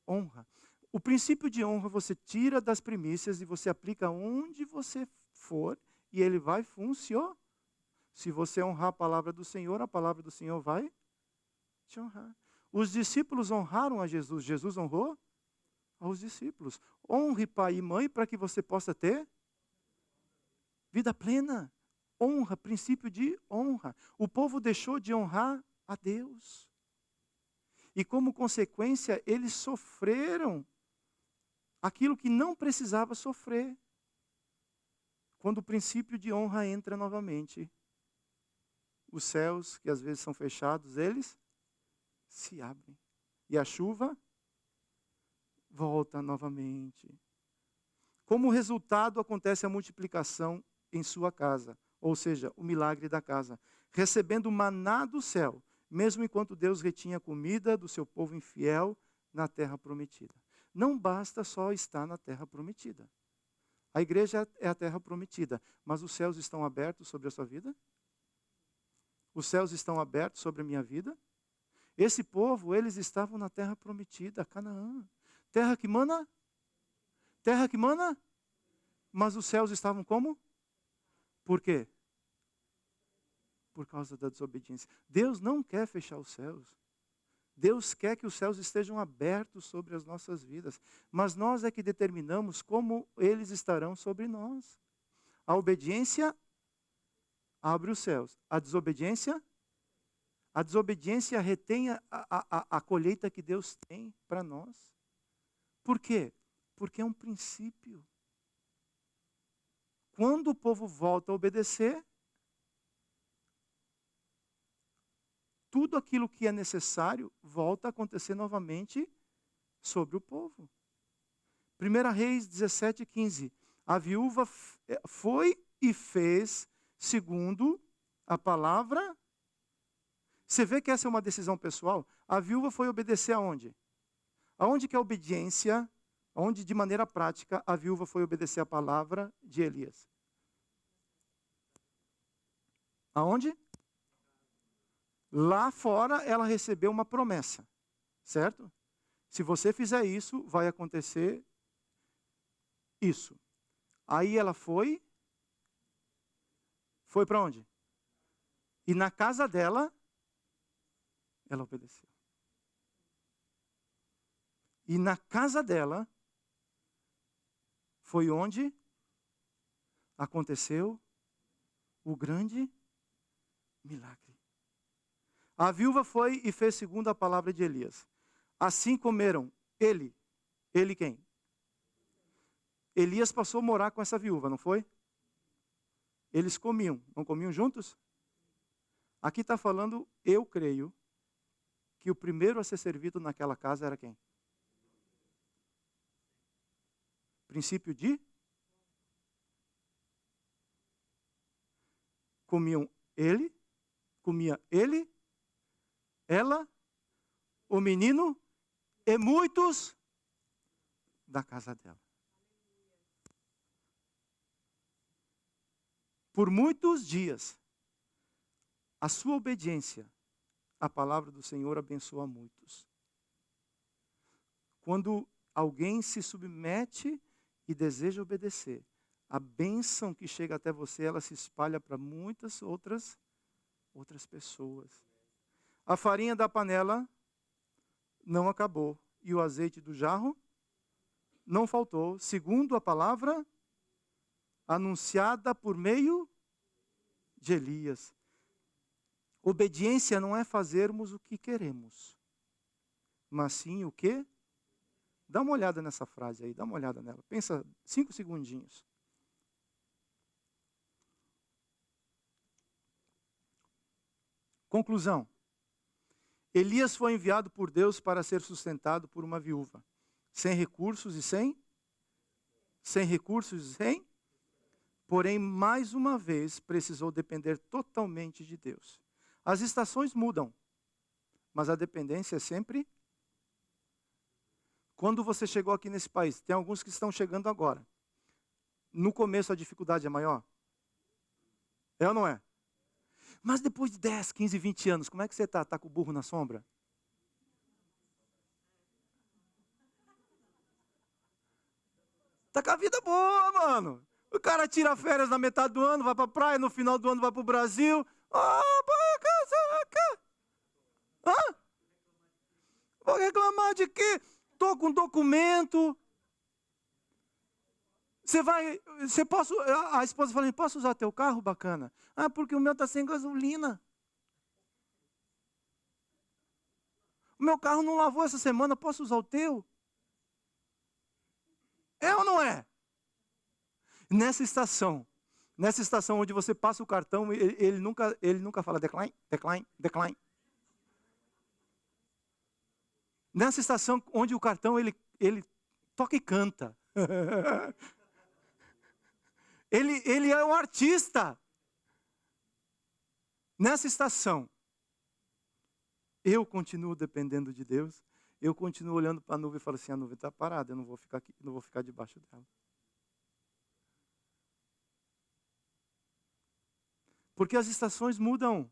honra. O princípio de honra você tira das primícias e você aplica onde você for e ele vai funcionar. Se você honrar a palavra do Senhor vai te honrar. Os discípulos honraram a Jesus. Jesus honrou aos discípulos. Honre pai e mãe para que você possa ter vida plena. Honra, princípio de honra. O povo deixou de honrar a Deus. E como consequência, eles sofreram aquilo que não precisava sofrer. Quando o princípio de honra entra novamente, os céus, que às vezes são fechados, eles se abrem. E a chuva volta novamente. Como resultado, acontece a multiplicação em sua casa, ou seja, o milagre da casa, recebendo maná do céu, mesmo enquanto Deus retinha comida do seu povo infiel na terra prometida. Não basta só estar na terra prometida. A igreja é a terra prometida, mas os céus estão abertos sobre a sua vida? Os céus estão abertos sobre a minha vida? Esse povo, eles estavam na terra prometida, Canaã. Terra que mana? Terra que mana? Mas os céus estavam como? Por quê? Por causa da desobediência. Deus não quer fechar os céus. Deus quer que os céus estejam abertos sobre as nossas vidas. Mas nós é que determinamos como eles estarão sobre nós. A obediência abre os céus. A desobediência retém a colheita que Deus tem para nós. Por quê? Porque é um princípio. Quando o povo volta a obedecer, tudo aquilo que é necessário volta a acontecer novamente sobre o povo. 1 Reis 17:15. A viúva foi e fez segundo a palavra. Você vê que essa é uma decisão pessoal? A viúva foi obedecer aonde? Aonde que a obediência, onde de maneira prática a viúva foi obedecer a palavra de Elias? Aonde? Lá fora ela recebeu uma promessa. certo? Se você fizer isso, vai acontecer isso. Aí ela foi para onde? E na casa dela, ela obedeceu. E na casa dela, foi onde aconteceu o grande milagre. A viúva foi e fez segundo a palavra de Elias. Assim comeram ele quem? Elias passou a morar com essa viúva, não foi? Eles comiam, não comiam juntos? Aqui está falando, eu creio, que o primeiro a ser servido naquela casa era quem? Princípio de? Comia ele, ela, o menino e muitos da casa dela. Por muitos dias, a sua obediência à palavra do Senhor abençoa muitos. Quando alguém se submete e deseja obedecer, a bênção que chega até você, ela se espalha para muitas outras pessoas. A farinha da panela não acabou e o azeite do jarro não faltou, segundo a palavra anunciada por meio de Elias. Obediência não é fazermos o que queremos, mas sim o que? Dá uma olhada nessa frase aí, dá uma olhada nela. Pensa 5 segundinhos. Conclusão. Elias foi enviado por Deus para ser sustentado por uma viúva, sem recursos e sem? Porém, mais uma vez, precisou depender totalmente de Deus. As estações mudam, mas a dependência é sempre. Quando você chegou aqui nesse país, tem alguns que estão chegando agora. No começo a dificuldade é maior? É ou não é? Mas depois de 10, 15, 20 anos, como é que você está? Está com o burro na sombra? Está com a vida boa, mano. O cara tira férias na metade do ano, vai para a praia, no final do ano vai para o Brasil. Hã? Vou reclamar de quê? Estou com documento. A esposa fala, posso usar teu carro? Bacana. Ah, porque o meu está sem gasolina. O meu carro não lavou essa semana, posso usar o teu? É ou não é? Nessa estação onde você passa o cartão, ele nunca fala decline. Nessa estação onde o cartão, ele toca e canta. Ele é um artista. Nessa estação, eu continuo dependendo de Deus, eu continuo olhando para a nuvem e falo assim, a nuvem está parada, eu não vou ficar aqui, não vou ficar debaixo dela. Porque as estações mudam,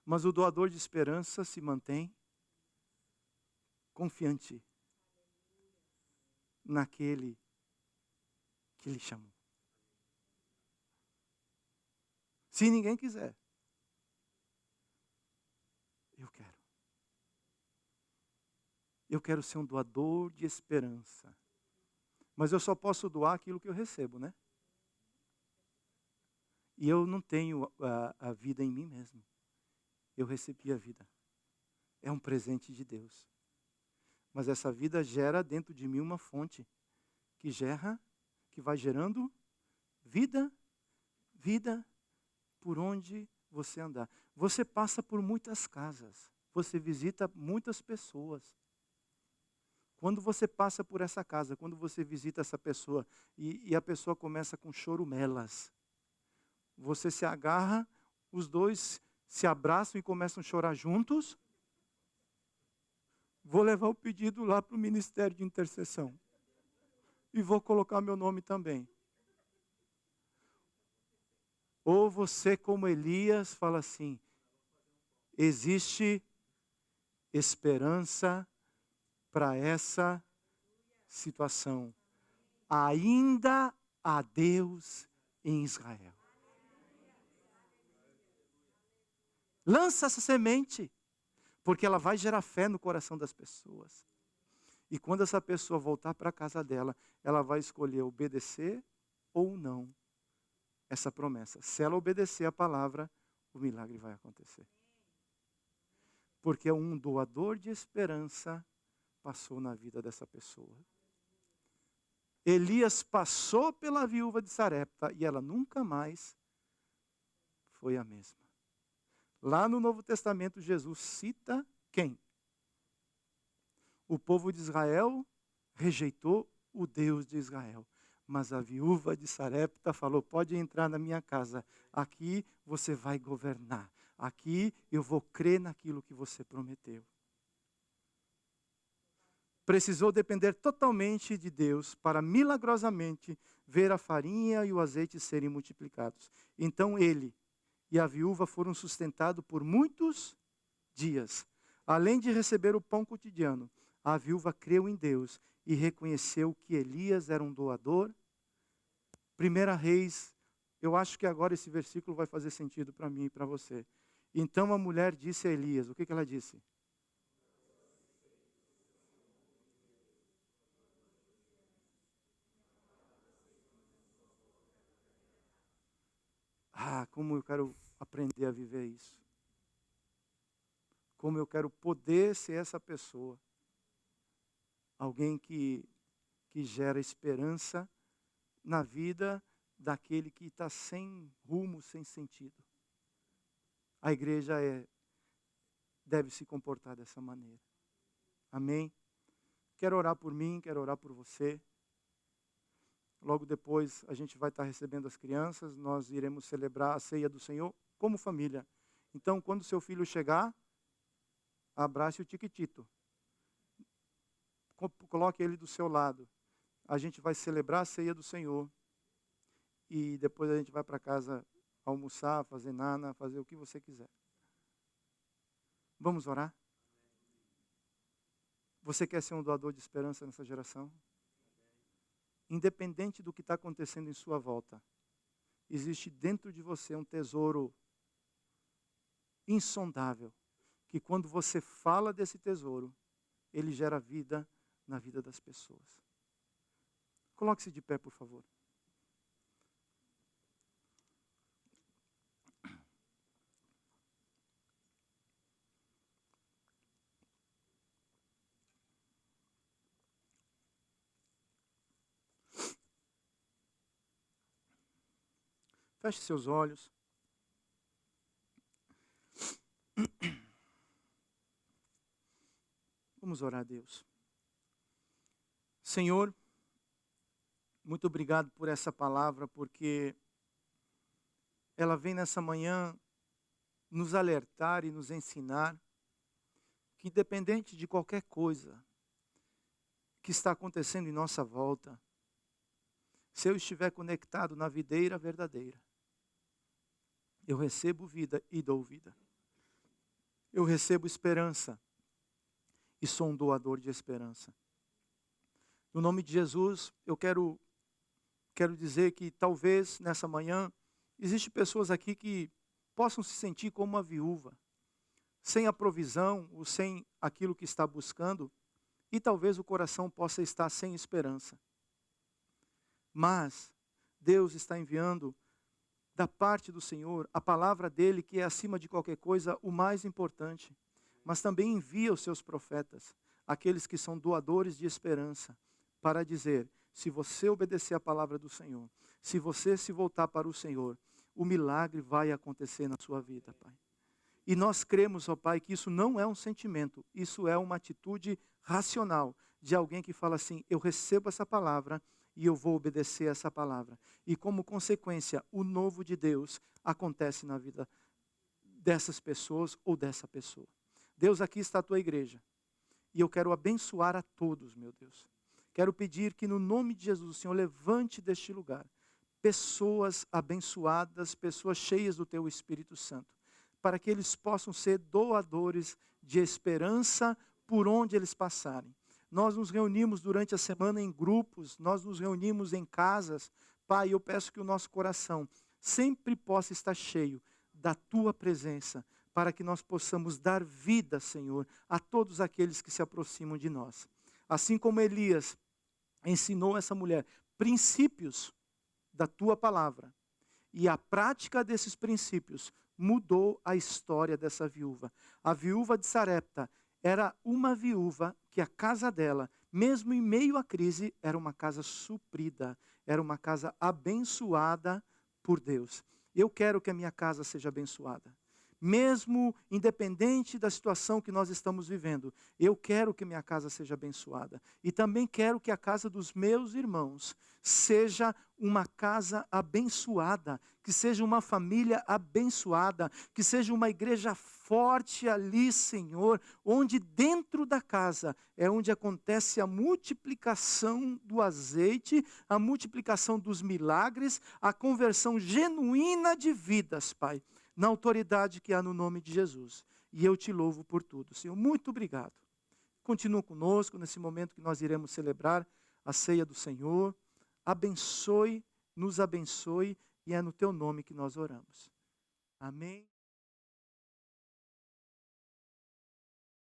mas o doador de esperança se mantém confiante naquele que lhe chamou. Se ninguém quiser, eu quero. Eu quero ser um doador de esperança. Mas eu só posso doar aquilo que eu recebo, né? E eu não tenho a vida em mim mesmo. Eu recebi a vida. É um presente de Deus. Mas essa vida gera dentro de mim uma fonte que vai gerando vida por onde você andar. Você passa por muitas casas. Você visita muitas pessoas. Quando você passa por essa casa, quando você visita essa pessoa e a pessoa começa com chorumelas, você se agarra, os dois se abraçam e começam a chorar juntos. Vou levar o pedido lá para o Ministério de Intercessão. E vou colocar meu nome também. Ou você, como Elias, fala assim, existe esperança para essa situação. Ainda há Deus em Israel. Lança essa semente, porque ela vai gerar fé no coração das pessoas. E quando essa pessoa voltar para a casa dela, ela vai escolher obedecer ou não essa promessa. Se ela obedecer a palavra, o milagre vai acontecer. Porque um doador de esperança passou na vida dessa pessoa. Elias passou pela viúva de Sarepta e ela nunca mais foi a mesma. Lá no Novo Testamento, Jesus cita quem? O povo de Israel rejeitou o Deus de Israel. Mas a viúva de Sarepta falou, pode entrar na minha casa. Aqui você vai governar. Aqui eu vou crer naquilo que você prometeu. Precisou depender totalmente de Deus para milagrosamente ver a farinha e o azeite serem multiplicados. Então ele e a viúva foram sustentados por muitos dias. Além de receber o pão cotidiano, a viúva creu em Deus e reconheceu que Elias era um doador. 1 Reis, eu acho que agora esse versículo vai fazer sentido para mim e para você. Então a mulher disse a Elias, o que ela disse? Ah, como eu quero aprender a viver isso. Como eu quero poder ser essa pessoa. Alguém que gera esperança na vida daquele que está sem rumo, sem sentido. A igreja deve se comportar dessa maneira. Amém? Quero orar por mim, quero orar por você. Logo depois a gente vai estar recebendo as crianças, nós iremos celebrar a ceia do Senhor como família. Então, quando seu filho chegar, abrace o tiquitito. Coloque ele do seu lado. A gente vai celebrar a ceia do Senhor. E depois a gente vai para casa almoçar, fazer nana, fazer o que você quiser. Vamos orar? Você quer ser um doador de esperança nessa geração? Independente do que está acontecendo em sua volta, existe dentro de você um tesouro insondável, que quando você fala desse tesouro, ele gera vida na vida das pessoas. Coloque-se de pé, por favor. Feche seus olhos. Vamos orar a Deus. Senhor, muito obrigado por essa palavra, porque ela vem nessa manhã nos alertar e nos ensinar que independente de qualquer coisa que está acontecendo em nossa volta, se eu estiver conectado na videira verdadeira, eu recebo vida e dou vida. Eu recebo esperança e sou um doador de esperança. No nome de Jesus, eu quero dizer que talvez nessa manhã, existem pessoas aqui que possam se sentir como uma viúva, sem a provisão ou sem aquilo que está buscando, e talvez o coração possa estar sem esperança. Mas Deus está enviando da parte do Senhor a palavra dele, que é acima de qualquer coisa o mais importante, mas também envia os seus profetas, aqueles que são doadores de esperança, para dizer, se você obedecer a palavra do Senhor, se você se voltar para o Senhor, o milagre vai acontecer na sua vida, Pai. E nós cremos, ó Pai, que isso não é um sentimento, isso é uma atitude racional de alguém que fala assim, eu recebo essa palavra e eu vou obedecer essa palavra. E como consequência, o novo de Deus acontece na vida dessas pessoas ou dessa pessoa. Deus, aqui está a tua igreja. E eu quero abençoar a todos, meu Deus. Quero pedir que no nome de Jesus, o Senhor levante deste lugar pessoas abençoadas, pessoas cheias do teu Espírito Santo, para que eles possam ser doadores de esperança por onde eles passarem. Nós nos reunimos durante a semana em grupos, nós nos reunimos em casas. Pai, eu peço que o nosso coração sempre possa estar cheio da Tua presença, para que nós possamos dar vida, Senhor, a todos aqueles que se aproximam de nós. Assim como Elias ensinou essa mulher princípios da Tua palavra, e a prática desses princípios mudou a história dessa viúva. A viúva de Sarepta era uma viúva que a casa dela, mesmo em meio à crise, era uma casa suprida, era uma casa abençoada por Deus. Eu quero que a minha casa seja abençoada. Mesmo independente da situação que nós estamos vivendo, eu quero que minha casa seja abençoada. E também quero que a casa dos meus irmãos seja uma casa abençoada, que seja uma família abençoada, que seja uma igreja forte ali, Senhor, onde dentro da casa é onde acontece a multiplicação do azeite, a multiplicação dos milagres, a conversão genuína de vidas, Pai, na autoridade que há no nome de Jesus. E eu te louvo por tudo, Senhor. Muito obrigado. Continua conosco nesse momento que nós iremos celebrar a ceia do Senhor. Abençoe, nos abençoe, e é no teu nome que nós oramos. Amém.